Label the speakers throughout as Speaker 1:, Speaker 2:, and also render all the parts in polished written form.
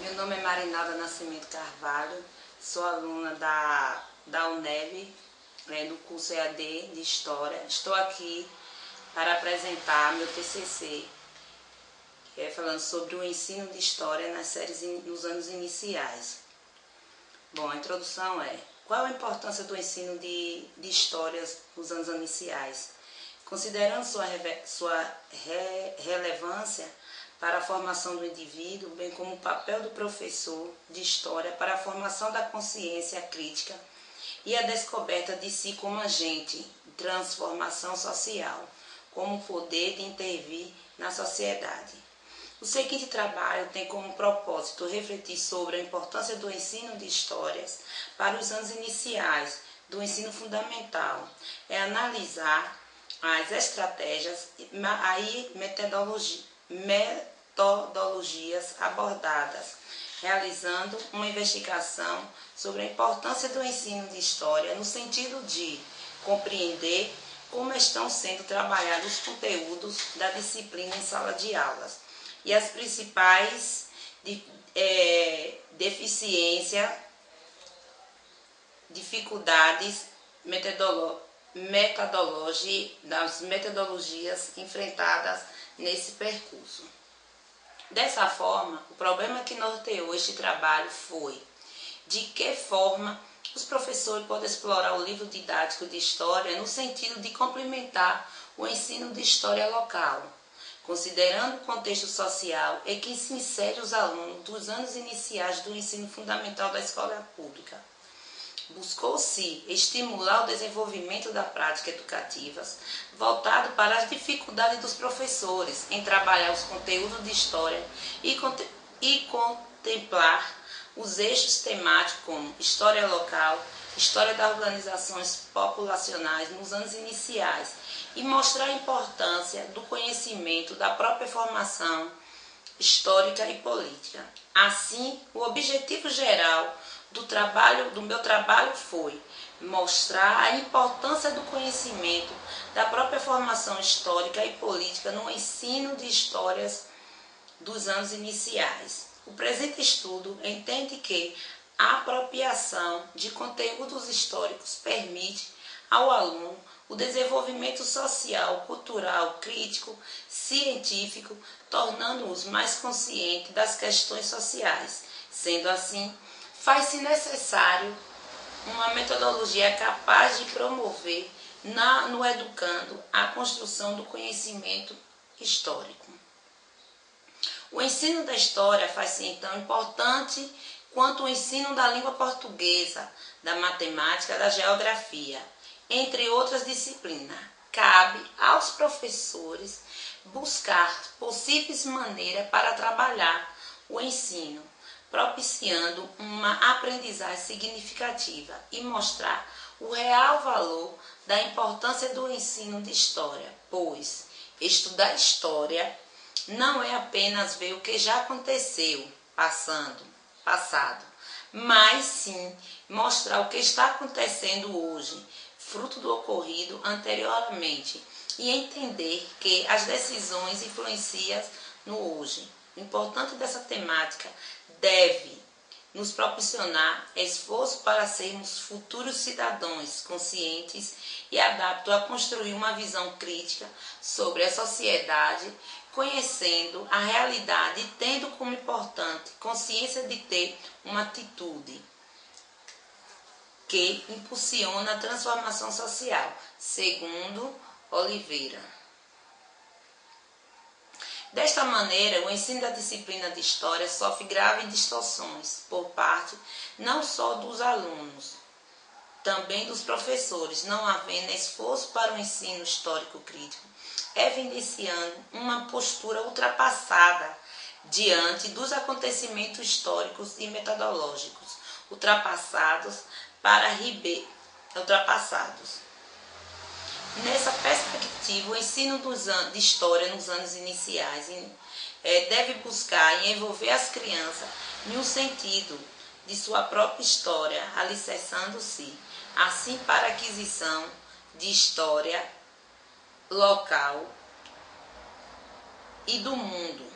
Speaker 1: Meu nome é Marinalda Nascimento Carvalho, sou aluna da UNEB, no curso EAD de História. Estou aqui para apresentar meu TCC, que é falando sobre o ensino de História nas séries nos anos iniciais. Bom, a introdução é: qual a importância do ensino de Histórias nos anos iniciais? Considerando sua relevância para a formação do indivíduo, bem como o papel do professor de História para a formação da consciência crítica e a descoberta de si como agente de transformação social, como poder de intervir na sociedade. O seguinte trabalho tem como propósito refletir sobre a importância do ensino de histórias para os anos iniciais do ensino fundamental, é analisar as estratégias e metodologias abordadas, realizando uma investigação sobre a importância do ensino de história no sentido de compreender como estão sendo trabalhados os conteúdos da disciplina em sala de aulas e as principais dificuldades das metodologias enfrentadas nesse percurso. Dessa forma, o problema que norteou este trabalho foi de que forma os professores podem explorar o livro didático de História no sentido de complementar o ensino de História local, considerando o contexto social em que se insere os alunos dos anos iniciais do ensino fundamental da escola pública. Buscou-se estimular o desenvolvimento da prática educativas voltado para as dificuldades dos professores em trabalhar os conteúdos de história e contemplar os eixos temáticos como história local, história das organizações populacionais nos anos iniciais e mostrar a importância do conhecimento da própria formação histórica e política. Assim, o objetivo geral do meu trabalho foi mostrar a importância do conhecimento da própria formação histórica e política no ensino de histórias dos anos iniciais. O presente estudo entende que a apropriação de conteúdos históricos permite ao aluno o desenvolvimento social, cultural, crítico, científico, tornando-os mais conscientes das questões sociais. Sendo assim, faz-se necessário uma metodologia capaz de promover no educando a construção do conhecimento histórico. O ensino da história faz-se então importante quanto o ensino da língua portuguesa, da matemática, da geografia, entre outras disciplinas. Cabe aos professores buscar possíveis maneiras para trabalhar o ensino, propiciando uma aprendizagem significativa e mostrar o real valor da importância do ensino de história, pois estudar história não é apenas ver o que já aconteceu passado, mas sim mostrar o que está acontecendo hoje, fruto do ocorrido anteriormente, e entender que as decisões influenciam no hoje. O importante dessa temática deve nos proporcionar esforço para sermos futuros cidadãos conscientes e adaptos a construir uma visão crítica sobre a sociedade, conhecendo a realidade e tendo como importante consciência de ter uma atitude que impulsiona a transformação social, segundo Oliveira. Desta maneira, o ensino da disciplina de História sofre graves distorções por parte não só dos alunos, também dos professores, não havendo esforço para o ensino histórico-crítico, evidenciando uma postura ultrapassada diante dos acontecimentos históricos e metodológicos, ultrapassados. Nessa perspectiva, o ensino de história nos anos iniciais deve buscar e envolver as crianças em um sentido de sua própria história, alicerçando-se assim para a aquisição de história local e do mundo.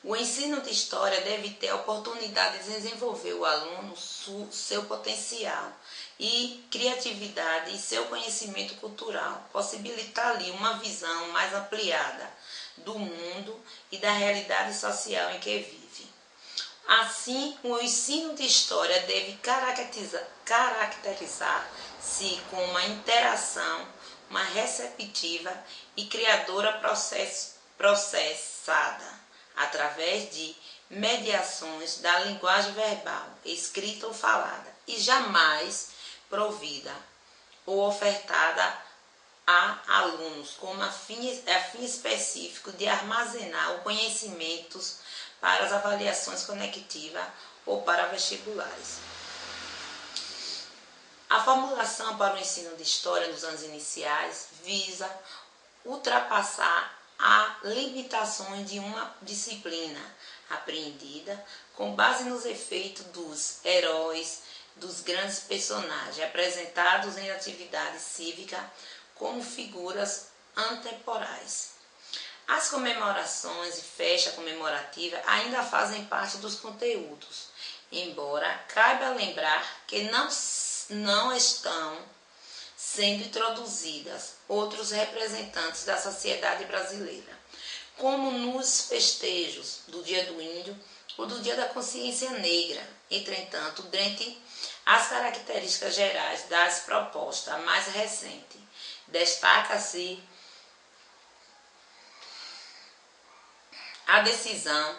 Speaker 1: O ensino de história deve ter a oportunidade de desenvolver o aluno seu potencial e criatividade e seu conhecimento cultural, possibilitar-lhe uma visão mais ampliada do mundo e da realidade social em que vive. Assim, o ensino de história deve caracterizar-se com uma interação, uma receptiva e criadora processada, através de mediações da linguagem verbal, escrita ou falada, e jamais provida ou ofertada a alunos como a fim específico de armazenar o conhecimentos para as avaliações conectivas ou para vestibulares. A formulação para o ensino de história nos anos iniciais visa ultrapassar as limitações de uma disciplina apreendida com base nos efeitos dos heróis, dos grandes personagens apresentados em atividade cívica como figuras antemporais. As comemorações e festa comemorativa ainda fazem parte dos conteúdos, embora caiba lembrar que não estão sendo introduzidas outros representantes da sociedade brasileira, como nos festejos do Dia do Índio ou do Dia da Consciência Negra. Entretanto, dentre as características gerais das propostas, a mais recente destaca-se a decisão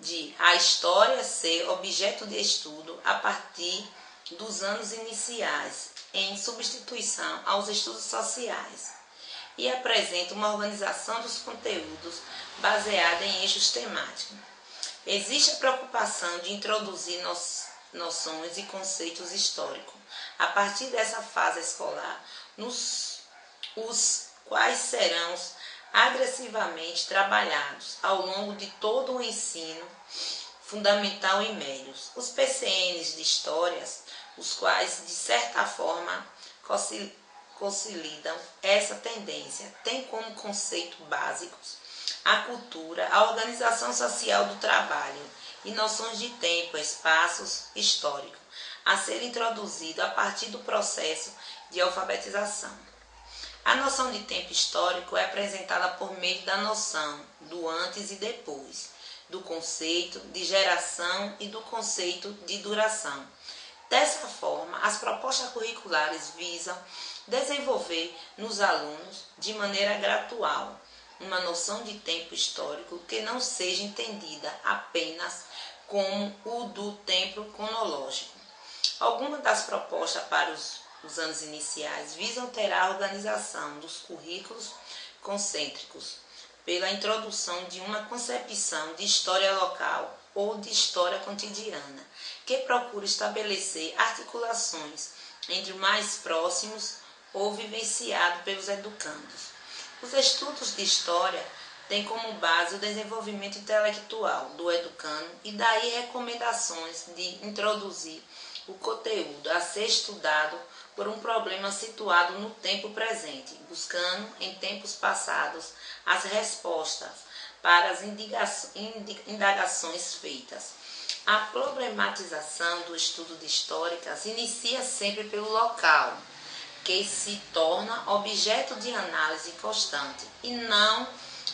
Speaker 1: de a história ser objeto de estudo a partir dos anos iniciais, em substituição aos estudos sociais, e apresenta uma organização dos conteúdos baseada em eixos temáticos. Existe a preocupação de introduzir noções e conceitos históricos a partir dessa fase escolar, os quais serão agressivamente trabalhados ao longo de todo o ensino fundamental e médios. Os PCNs de histórias, os quais de certa forma consolidam essa tendência, têm como conceitos básicos a cultura, a organização social do trabalho e noções de tempo, espaços históricos, a ser introduzido a partir do processo de alfabetização. A noção de tempo histórico é apresentada por meio da noção do antes e depois, do conceito de geração e do conceito de duração. Dessa forma, as propostas curriculares visam desenvolver nos alunos, de maneira gradual, uma noção de tempo histórico que não seja entendida apenas como o do tempo cronológico. Algumas das propostas para os anos iniciais visam ter a organização dos currículos concêntricos pela introdução de uma concepção de história local ou de história cotidiana, que procura estabelecer articulações entre os mais próximos ou vivenciados pelos educandos. Os estudos de história têm como base o desenvolvimento intelectual do educando e daí recomendações de introduzir o conteúdo a ser estudado por um problema situado no tempo presente, buscando em tempos passados as respostas para as indagações feitas. A problematização do estudo de história se inicia sempre pelo local, que se torna objeto de análise constante e não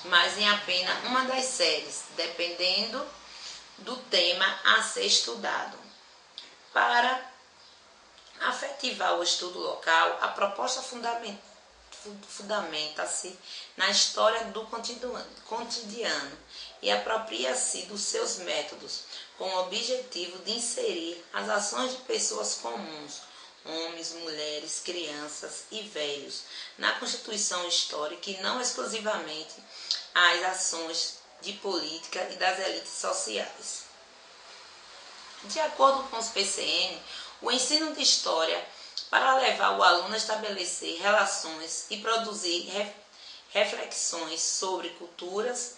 Speaker 1: mais em apenas uma das séries, dependendo do tema a ser estudado. Para afetivar o estudo local, a proposta fundamenta-se na história do cotidiano e apropria-se dos seus métodos, com o objetivo de inserir as ações de pessoas comuns, homens, mulheres, crianças e velhos, na constituição histórica e não exclusivamente as ações de política e das elites sociais. De acordo com os PCN, o ensino de história, para levar o aluno a estabelecer relações e produzir reflexões sobre culturas,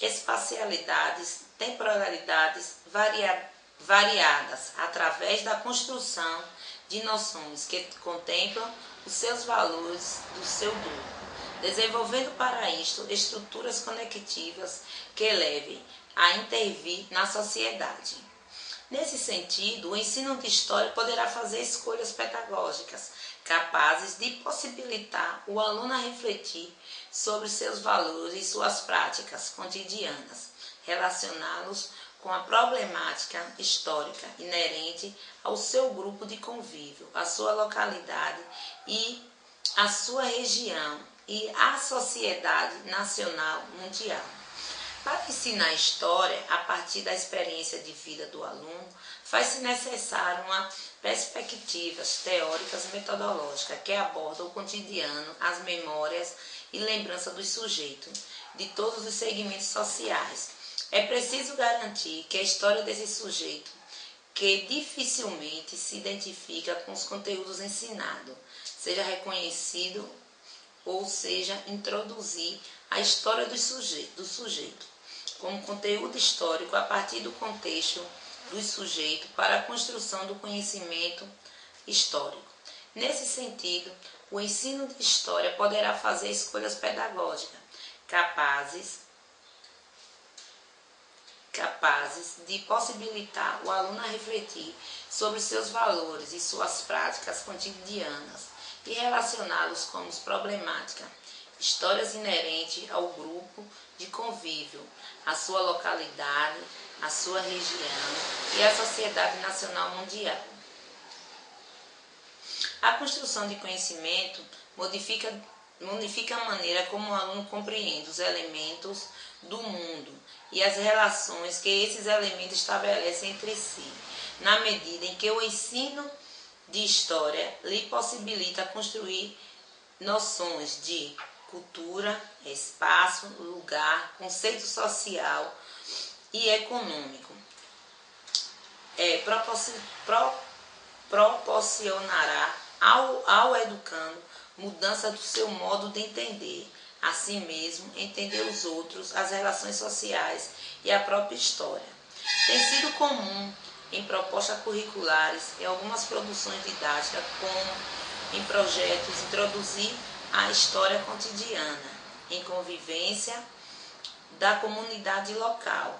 Speaker 1: espacialidades, temporalidades variadas, através da construção de noções que contemplam os seus valores do seu grupo, desenvolvendo para isto estruturas conectivas que levem a intervir na sociedade. Nesse sentido, o ensino de história poderá fazer escolhas pedagógicas capazes de possibilitar o aluno a refletir sobre seus valores e suas práticas cotidianas, relacioná-los com a problemática histórica inerente ao seu grupo de convívio, à sua localidade e à sua região e à sociedade nacional mundial. Para ensinar história a partir da experiência de vida do aluno, faz-se necessário uma perspectivas teóricas metodológicas que abordam o cotidiano, as memórias e lembrança dos sujeitos de todos os segmentos sociais. É preciso garantir que a história desse sujeito, que dificilmente se identifica com os conteúdos ensinados, seja reconhecido, ou seja, introduzir a história do sujeito como conteúdo histórico a partir do contexto do sujeito para a construção do conhecimento histórico. Nesse sentido, o ensino de história poderá fazer escolhas pedagógicas capazes de possibilitar o aluno a refletir sobre seus valores e suas práticas cotidianas e relacioná-los com as problemáticas, histórias inerentes ao grupo de convívio, à sua localidade, à sua região e à sociedade nacional mundial. A construção de conhecimento modifica a maneira como o aluno compreende os elementos do mundo e as relações que esses elementos estabelecem entre si, na medida em que o ensino de história lhe possibilita construir noções de cultura, espaço, lugar, conceito social e econômico. Proporcionará ao educando mudança do seu modo de entender a si mesmo, entender os outros, as relações sociais e a própria história. Tem sido comum em propostas curriculares, em algumas produções didáticas, como em projetos, introduzir a história cotidiana, em convivência da comunidade local.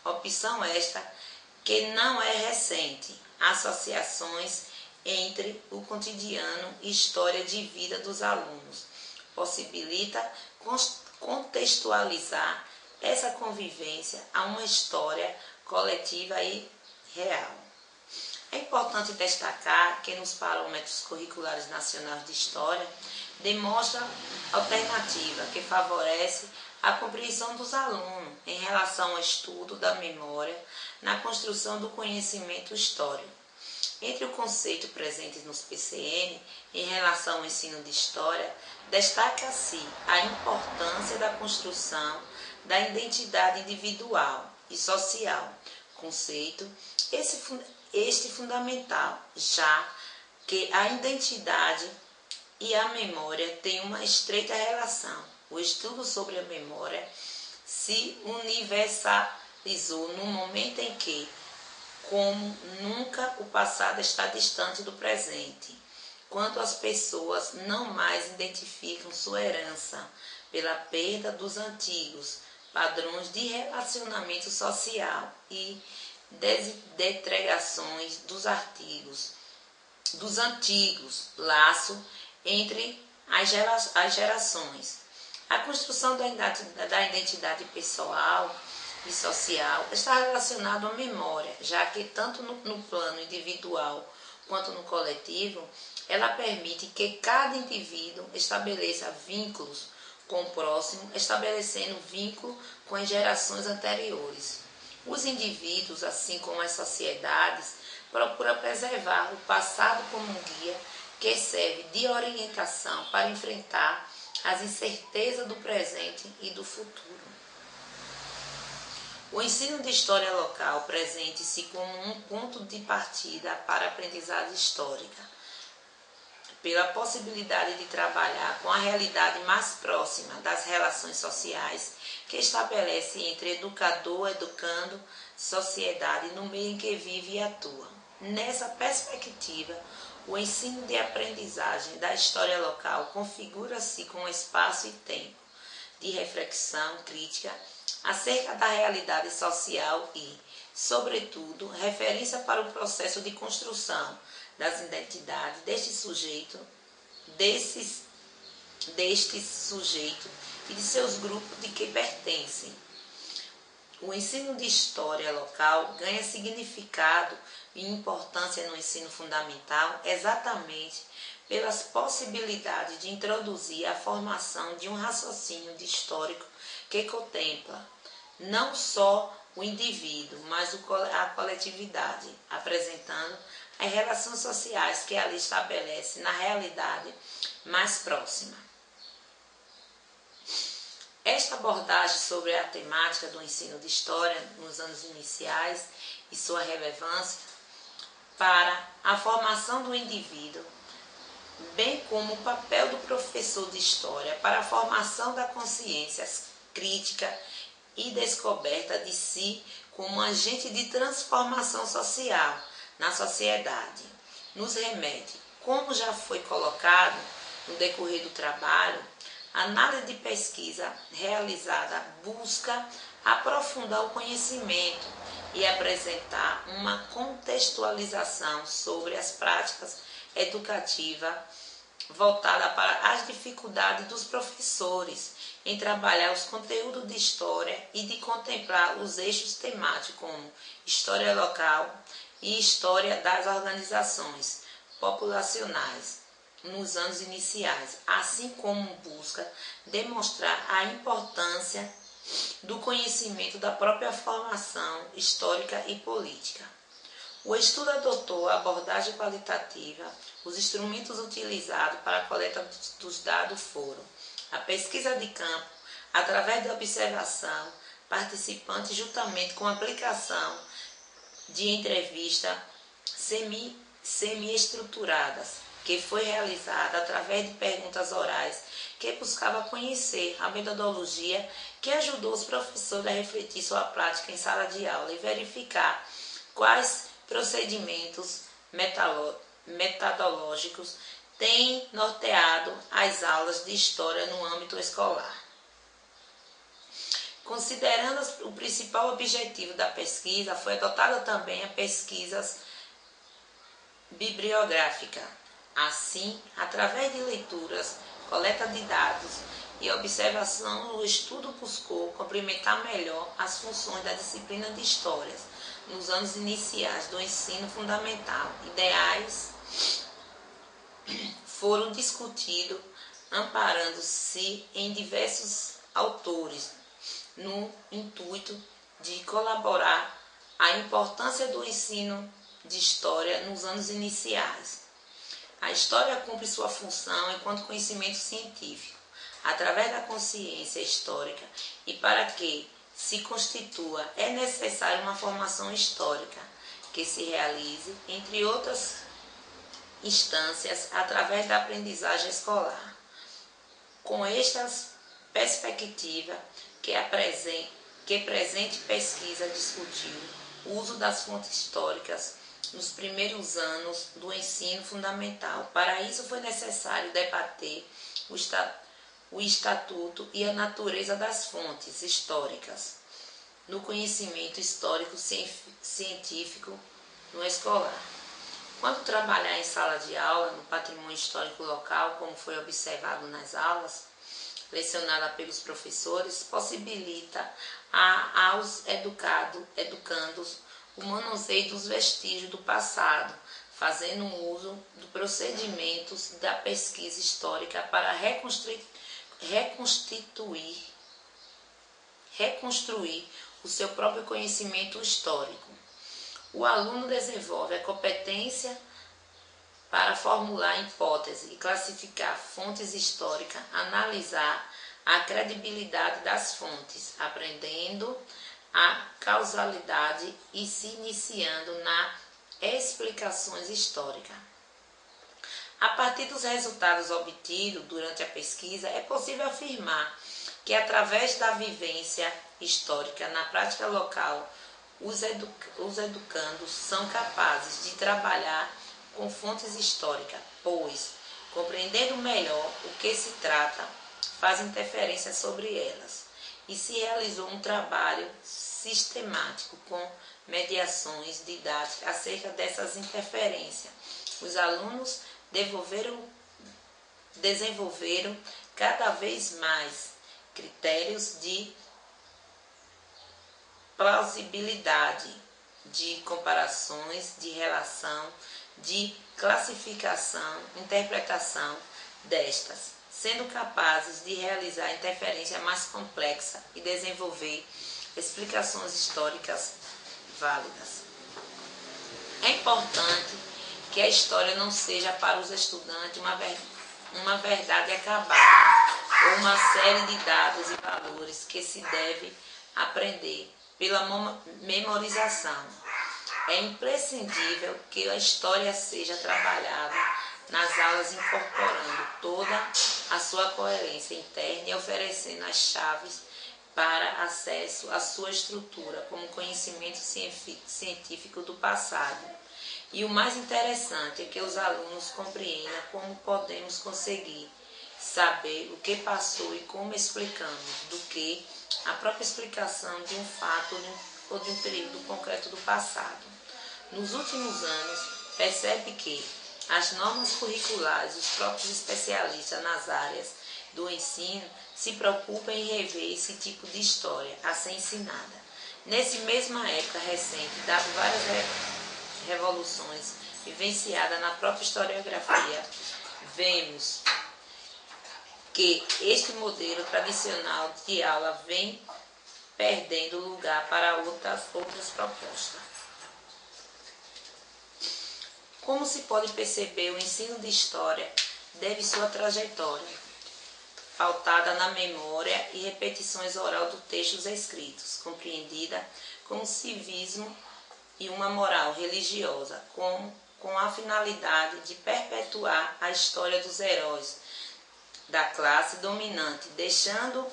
Speaker 1: Opção esta que não é recente. Associações entre o cotidiano e história de vida dos alunos. Possibilita contextualizar essa convivência a uma história coletiva e real. É importante destacar que nos parâmetros curriculares nacionais de história demonstra alternativa que favorece a compreensão dos alunos em relação ao estudo da memória na construção do conhecimento histórico. Entre o conceito presente nos PCN em relação ao ensino de história, destaca-se a importância da construção da identidade individual e social, conceito este fundamental, já que a identidade e a memória têm uma estreita relação. O estudo sobre a memória se universalizou no momento em que, como nunca, o passado está distante do presente, quando as pessoas não mais identificam sua herança pela perda dos antigos padrões de relacionamento social e desagregações dos antigos laços entre as gerações. A construção da identidade pessoal e social está relacionada à memória, já que tanto no plano individual quanto no coletivo, ela permite que cada indivíduo estabeleça vínculos com o próximo, estabelecendo vínculo com as gerações anteriores. Os indivíduos, assim como as sociedades, procuram preservar o passado como um guia que serve de orientação para enfrentar as incertezas do presente e do futuro. O ensino de história local presente-se como um ponto de partida para a aprendizagem histórica, pela possibilidade de trabalhar com a realidade mais próxima das relações sociais que estabelece entre educador, educando, sociedade no meio em que vive e atua. Nessa perspectiva, O ensino de aprendizagem da história local configura-se com espaço e tempo de reflexão crítica acerca da realidade social e, sobretudo, referência para o processo de construção das identidades deste sujeito e de seus grupos de que pertencem. O ensino de história local ganha significado e importância no ensino fundamental exatamente pelas possibilidades de introduzir a formação de um raciocínio histórico que contempla não só o indivíduo, mas a coletividade, apresentando as relações sociais que ali estabelece na realidade mais próxima. Esta abordagem sobre a temática do ensino de história nos anos iniciais e sua relevância para a formação do indivíduo, bem como o papel do professor de história para a formação da consciência crítica e descoberta de si como agente de transformação social na sociedade, nos remete, como já foi colocado no decorrer do trabalho, a análise de pesquisa realizada busca aprofundar o conhecimento e apresentar uma contextualização sobre as práticas educativas voltada para as dificuldades dos professores em trabalhar os conteúdos de história e de contemplar os eixos temáticos como história local e história das organizações populacionais nos anos iniciais, assim como busca demonstrar a importância do conhecimento da própria formação histórica e política. O estudo adotou a abordagem qualitativa. Os instrumentos utilizados para a coleta dos dados foram a pesquisa de campo, através da observação participante, juntamente com a aplicação de entrevistas semi-estruturadas, que foi realizada através de perguntas orais, que buscava conhecer a metodologia que ajudou os professores a refletir sua prática em sala de aula e verificar quais procedimentos metodológicos têm norteado as aulas de história no âmbito escolar. Considerando o principal objetivo da pesquisa, foi adotada também a pesquisa bibliográfica. Assim, através de leituras, coleta de dados e observação, o estudo buscou complementar melhor as funções da disciplina de Histórias nos anos iniciais do ensino fundamental. Ideais foram discutidos amparando-se em diversos autores, no intuito de colaborar à importância do ensino de História nos anos iniciais. A história cumpre sua função enquanto conhecimento científico, através da consciência histórica, e para que se constitua é necessária uma formação histórica que se realize, entre outras instâncias, através da aprendizagem escolar. Com esta perspectiva que presente pesquisa discutiu o uso das fontes históricas nos primeiros anos do ensino fundamental. Para isso foi necessário debater o estatuto e a natureza das fontes históricas no conhecimento histórico científico no escolar. Quando trabalhar em sala de aula, no patrimônio histórico local, como foi observado nas aulas lecionadas pelos professores, possibilita aos educandos o manuseio dos vestígios do passado, fazendo uso dos procedimentos da pesquisa histórica para reconstruir o seu próprio conhecimento histórico. O aluno desenvolve a competência para formular hipóteses e classificar fontes históricas, analisar a credibilidade das fontes, aprendendo a causalidade e se iniciando na explicações históricas. A partir dos resultados obtidos durante a pesquisa, é possível afirmar que, através da vivência histórica na prática local, os educandos são capazes de trabalhar com fontes históricas, pois, compreendendo melhor o que se trata, faz interferência sobre elas. E se realizou um trabalho sistemático com mediações didáticas acerca dessas interferências. Os alunos desenvolveram cada vez mais critérios de plausibilidade, de comparações, de relação, de classificação, interpretação destas, sendo capazes de realizar interferência mais complexa e desenvolver explicações históricas válidas. É importante que a história não seja para os estudantes uma verdade acabada ou uma série de dados e valores que se deve aprender pela memorização. É imprescindível que a história seja trabalhada nas aulas incorporando toda a sua coerência interna e oferecendo as chaves para acesso à sua estrutura como conhecimento científico do passado. E o mais interessante é que os alunos compreendam como podemos conseguir saber o que passou e como explicamos, do que a própria explicação de um fato ou de um período concreto do passado. Nos últimos anos, percebe que as normas curriculares, os próprios especialistas nas áreas do ensino se preocupam em rever esse tipo de história a ser ensinada. Nessa mesma época recente, dado várias revoluções vivenciadas na própria historiografia, vemos que este modelo tradicional de aula vem perdendo lugar para outras propostas. Como se pode perceber, o ensino de história deve sua trajetória, pautada na memória e repetições oral dos textos escritos, compreendida como civismo e uma moral religiosa, com a finalidade de perpetuar a história dos heróis da classe dominante, deixando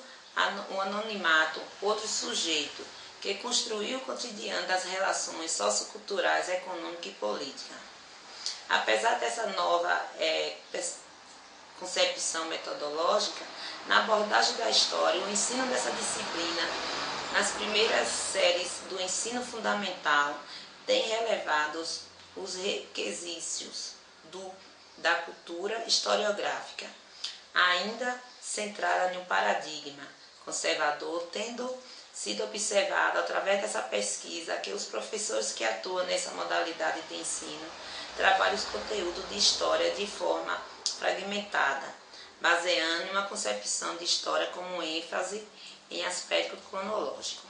Speaker 1: o anonimato outro sujeito que construiu o cotidiano das relações socioculturais, econômicas e políticas. Apesar dessa nova concepção metodológica, na abordagem da história, o ensino dessa disciplina, nas primeiras séries do ensino fundamental, tem relevado os requisitos da cultura historiográfica, ainda centrada em um paradigma conservador, tendo sido observado através dessa pesquisa que os professores que atuam nessa modalidade de ensino trabalham os conteúdos de história de forma fragmentada, baseando em uma concepção de história como ênfase em aspecto cronológico.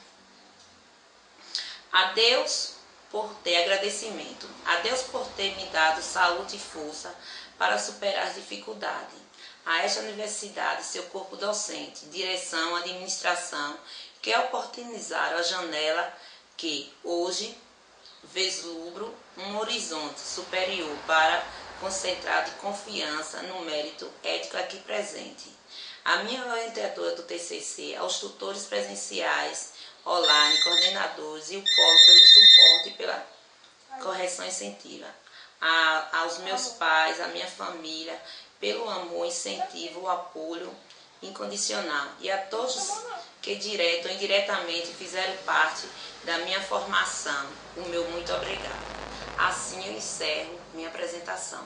Speaker 1: A Deus por ter agradecimento, a Deus por ter me dado saúde e força para superar as dificuldades. A esta universidade, seu corpo docente, direção, administração, que oportunizaram a janela que hoje vislumbro um horizonte superior para concentrar de confiança no mérito ético aqui presente. A minha orientadora do TCC, aos tutores presenciais, online, coordenadores e o polo pelo suporte e pela correção incentiva. Aos meus pais, à minha família, pelo amor, incentivo, o apoio incondicional. E a todos que direto ou indiretamente fizeram parte da minha formação, o meu muito obrigado. Assim eu encerro minha apresentação.